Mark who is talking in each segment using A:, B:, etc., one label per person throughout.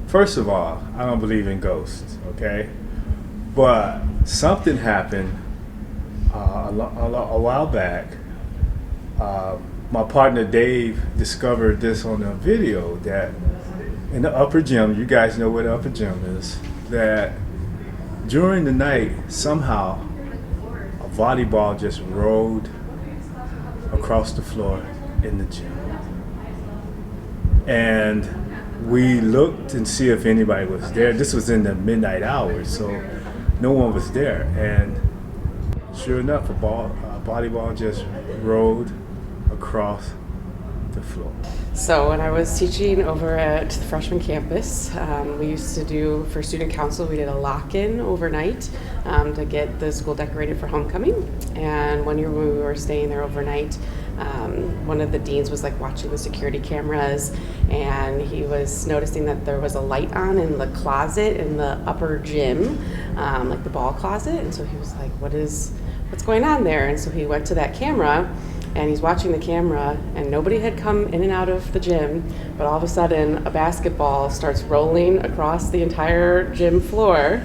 A: first of all, I don't believe in ghosts, okay? But something happened a while back. My partner Dave discovered this on a video that in the upper gym, you guys know where the upper gym is, that during the night, somehow a volleyball just rolled across the floor in the gym. And we looked and see if anybody was there. This was in the midnight hours, so no one was there. And sure enough, a volleyball just rolled across the floor.
B: So when I was teaching over at the freshman campus, we used to do, for student council, we did a lock-in overnight to get the school decorated for homecoming. And one year when we were staying there overnight, one of the deans was like watching the security cameras, and he was noticing that there was a light on in the closet in the upper gym, like the ball closet. And so he was like, what's going on there? And so he went to that camera, and he's watching the camera, and nobody had come in and out of the gym, but all of a sudden a basketball starts rolling across the entire gym floor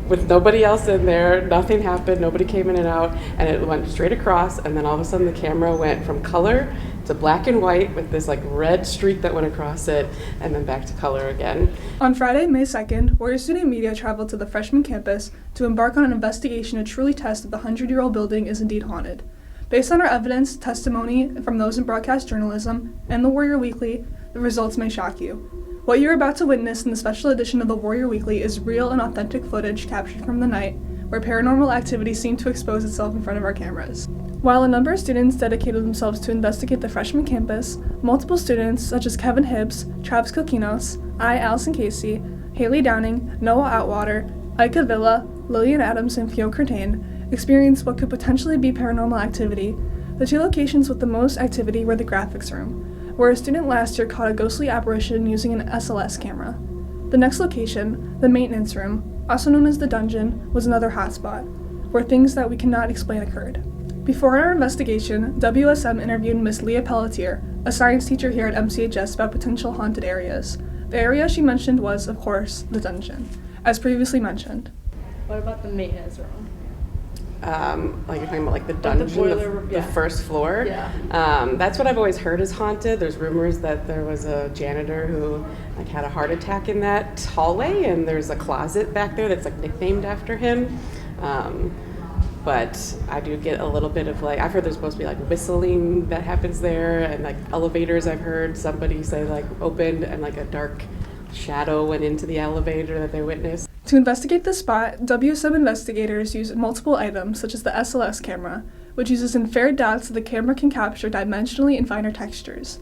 B: with nobody else in there. Nothing happened, nobody came in and out, and it went straight across, and then all of a sudden the camera went from color to black and white with this like red streak that went across it, and then back to color again.
C: On Friday, May 2nd, Warrior Student Media traveled to the freshman campus to embark on an investigation to truly test if the 100-year-old building is indeed haunted. Based on our evidence, testimony from those in broadcast journalism, and the Warrior Weekly, the results may shock you. What you're about to witness in the special edition of the Warrior Weekly is real and authentic footage captured from the night where paranormal activity seemed to expose itself in front of our cameras. While a number of students dedicated themselves to investigate the freshman campus, multiple students such as Kevin Hibbs, Travis Kokinos, Allison Casey, Haley Downing, Noah Atwater, Ika Villa, Lillian Adams, and Theo Curtain experienced what could potentially be paranormal activity. The two locations with the most activity were the graphics room, where a student last year caught a ghostly apparition using an SLS camera. The next location, the maintenance room, also known as the dungeon, was another hotspot, where things that we cannot explain occurred. Before our investigation, WSM interviewed Miss Leah Pelletier, a science teacher here at MCHS, about potential haunted areas. The area she mentioned was, of course, the dungeon, as previously mentioned.
D: What about the maintenance room?
B: Like you're talking about like the dungeon, the first floor.
D: Yeah.
B: That's what I've always heard is haunted. There's rumors that there was a janitor who like had a heart attack in that hallway, and there's a closet back there that's like nicknamed after him. But I do get a little bit of like, I've heard there's supposed to be like whistling that happens there, and like elevators I've heard somebody say like opened and like a dark shadow went into the elevator that they witnessed.
C: To investigate the spot, WSM investigators used multiple items such as the SLS camera, which uses infrared dots so the camera can capture dimensionally and finer textures.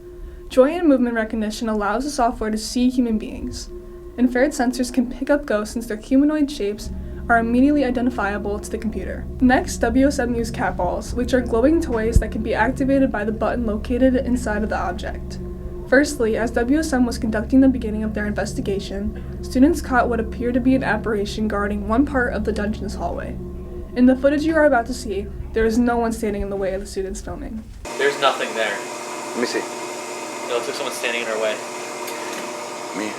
C: Joint and movement recognition allows the software to see human beings. Infrared sensors can pick up ghosts since their humanoid shapes are immediately identifiable to the computer. Next, WSM used cat balls, which are glowing toys that can be activated by the button located inside of the object. Firstly, as WSM was conducting the beginning of their investigation, students caught what appeared to be an apparition guarding one part of the dungeon's hallway. In the footage you are about to see, there is no one standing in the way of the students filming.
E: There's nothing there.
F: Let me see.
E: It looks like someone's standing in our way.
F: Me.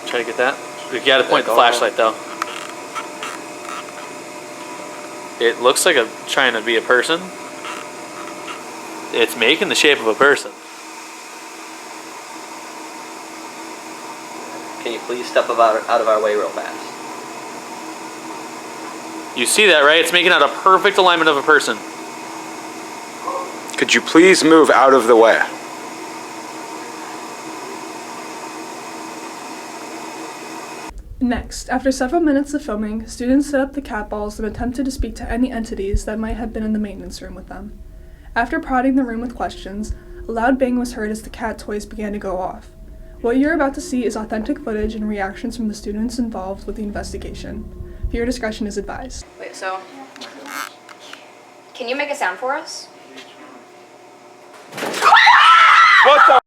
E: Try to get that. You gotta point the flashlight though. It looks like trying to be a person. It's making the shape of a person.
G: Can you please step out of our way real fast?
E: You see that, right? It's making out a perfect alignment of a person.
F: Could you please move out of the way?
C: Next, after several minutes of filming, students set up the cat balls and attempted to speak to any entities that might have been in the maintenance room with them. After prodding the room with questions, a loud bang was heard as the cat toys began to go off. What you're about to see is authentic footage and reactions from the students involved with the investigation. Viewer discretion is advised.
H: Wait, so can you make a sound for us?
F: What the?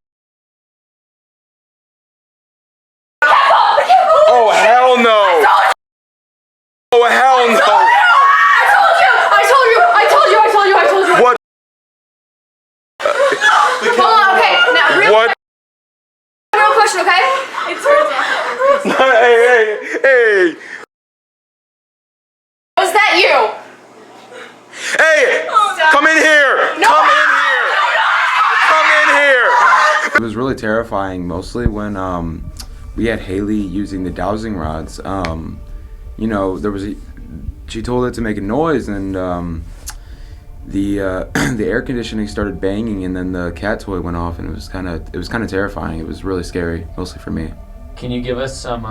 F: Oh, hell no! Oh, hell no!
H: I told you!
F: What?
H: Hold on, okay, now real
F: What?
H: question, okay?
F: Not
I: terrifying, mostly when we had Haley using the dowsing rods. You know, she told it to make a noise, and the air conditioning started banging, and then the cat toy went off, and it was kind of terrifying. It was really scary, mostly for me.
E: Can you give us some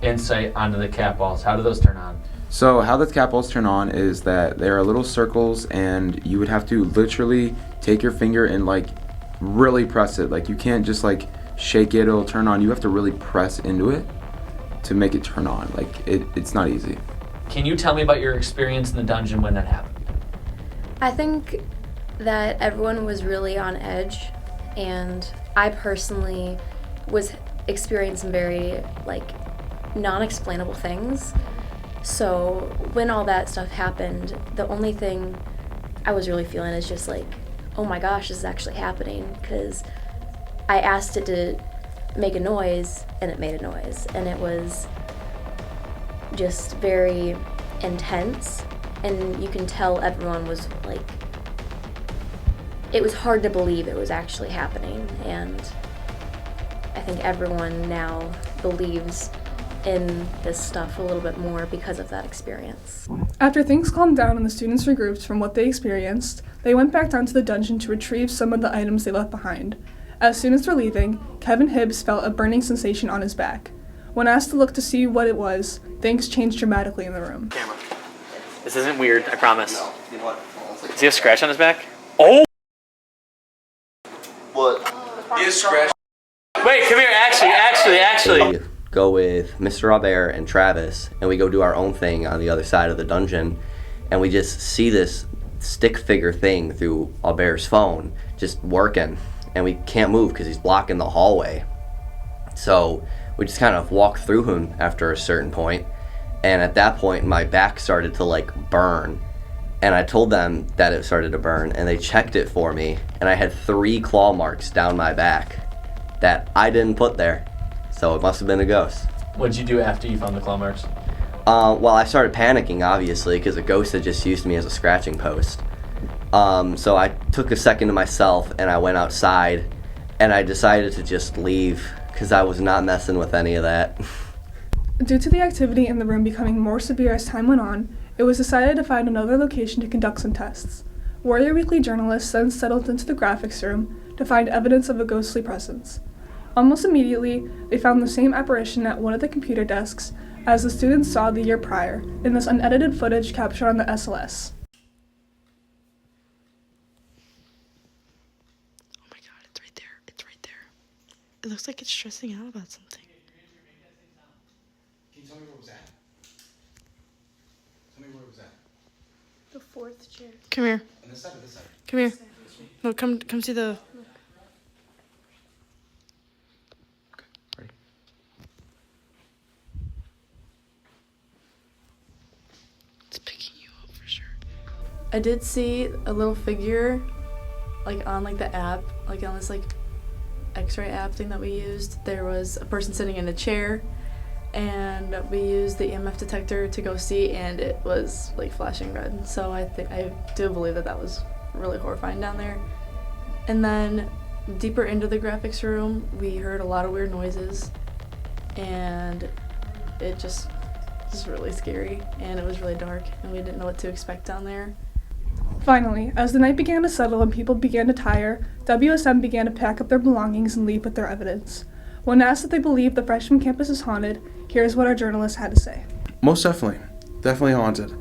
E: insight onto the cat balls? How do those turn on?
I: So how the cat balls turn on is that they are little circles, and you would have to literally take your finger and like really press it. Like you can't just like shake it, it'll turn on. You have to really press into it to make it turn on. Like it's not easy.
E: Can you tell me about your experience in the dungeon when that happened?
H: I think that everyone was really on edge, and I personally was experiencing very non-explainable things. So when all that stuff happened, the only thing I was really feeling is just like, oh my gosh, this is actually happening, because I asked it to make a noise and it made a noise, and it was just very intense, and you can tell everyone was like, it was hard to believe it was actually happening, and I think everyone now believes in this stuff a little bit more because of that experience.
C: After things calmed down and the students regrouped from what they experienced, they went back down to the dungeon to retrieve some of the items they left behind. As soon as they're leaving, Kevin Hibbs felt a burning sensation on his back. When asked to look to see what it was, things changed dramatically in the room.
E: Camera. This isn't weird, I promise. No. You know what? Does he have a scratch on his back? Oh!
G: What?
F: He is scratched.
E: Wait, come here, actually.
G: Go with Mr. Robert and Travis, and we go do our own thing on the other side of the dungeon, and we just see this stick figure thing through Albert's phone just working, and we can't move because he's blocking the hallway. So we just kind of walk through him after a certain point, and at that point my back started to burn, and I told them that it started to burn, and they checked it for me, and I had 3 claw marks down my back that I didn't put there. So it must have been a ghost.
E: What'd you do after you found the claw marks?
G: Well, I started panicking, obviously, because a ghost had just used me as a scratching post. So I took a second to myself, and I went outside, and I decided to just leave, because I was not messing with any of that.
C: Due to the activity in the room becoming more severe as time went on, it was decided to find another location to conduct some tests. Warrior Weekly journalists then settled into the graphics room to find evidence of a ghostly presence. Almost immediately, they found the same apparition at one of the computer desks as the students saw the year prior in this unedited footage captured on the SLS.
J: Oh my god, it's right there. It's right there. It looks like it's stressing out about something.
I: Can you tell me where it was at? Tell me where it was at.
D: The 4th chair.
J: Come here.
I: On this side or this side?
J: Come here. No, come see the...
D: I did see a little figure, on the app, on this X-ray app thing that we used. There was a person sitting in a chair, and we used the EMF detector to go see, and it was flashing red. So I do believe that was really horrifying down there. And then deeper into the graphics room, we heard a lot of weird noises, and it just was really scary, and it was really dark, and we didn't know what to expect down there.
C: Finally, as the night began to settle and people began to tire, WSM began to pack up their belongings and leave with their evidence. When asked if they believe the freshman campus is haunted, here's what our journalist had to say.
F: Most definitely. Definitely haunted.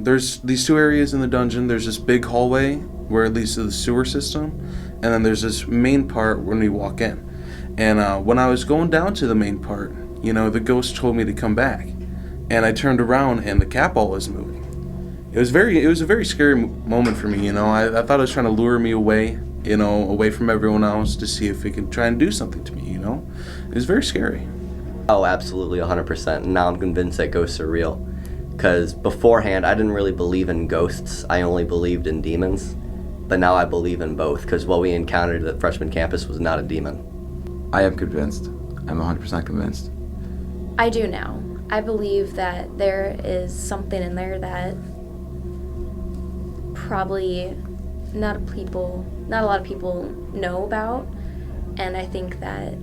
F: There's these 2 areas in the dungeon. There's this big hallway where it leads to the sewer system, and then there's this main part when we walk in. And when I was going down to the main part, the ghost told me to come back. And I turned around and the cat ball was moving. It was a very scary moment for me, I thought it was trying to lure me away, away from everyone else to see if it could try and do something to me, It was very scary.
G: Oh, absolutely, 100%. Now I'm convinced that ghosts are real. Because beforehand, I didn't really believe in ghosts. I only believed in demons. But now I believe in both, because what we encountered at freshman campus was not a demon.
I: I am convinced. I'm 100% convinced.
H: I do now. I believe that there is something in there that probably not people not a lot of people know about, and I think that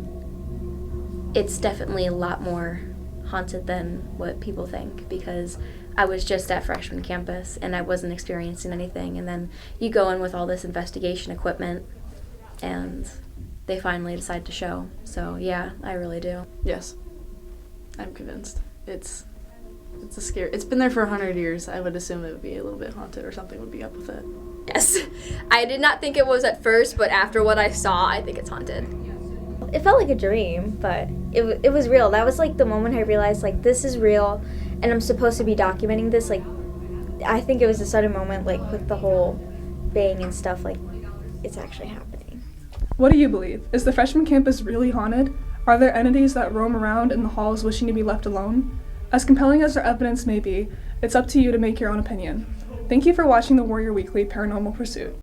H: it's definitely a lot more haunted than what people think, because I was just at freshman campus and I wasn't experiencing anything, and then you go in with all this investigation equipment and they finally decide to show. So yeah, I really do.
D: Yes, I'm convinced. It's a scary. It's been there for 100 years. I would assume it would be a little bit haunted or something would be up with it.
K: Yes. I did not think it was at first, but after what I saw, I think it's haunted.
L: It felt like a dream, but it was real. That was like the moment I realized, like, this is real and I'm supposed to be documenting this. Like, I think it was a sudden moment, like with the whole bang and stuff, like it's actually happening.
C: What do you believe? Is the freshman campus really haunted? Are there entities that roam around in the halls wishing to be left alone? As compelling as their evidence may be, it's up to you to make your own opinion. Thank you for watching the Warrior Weekly Paranormal Pursuit.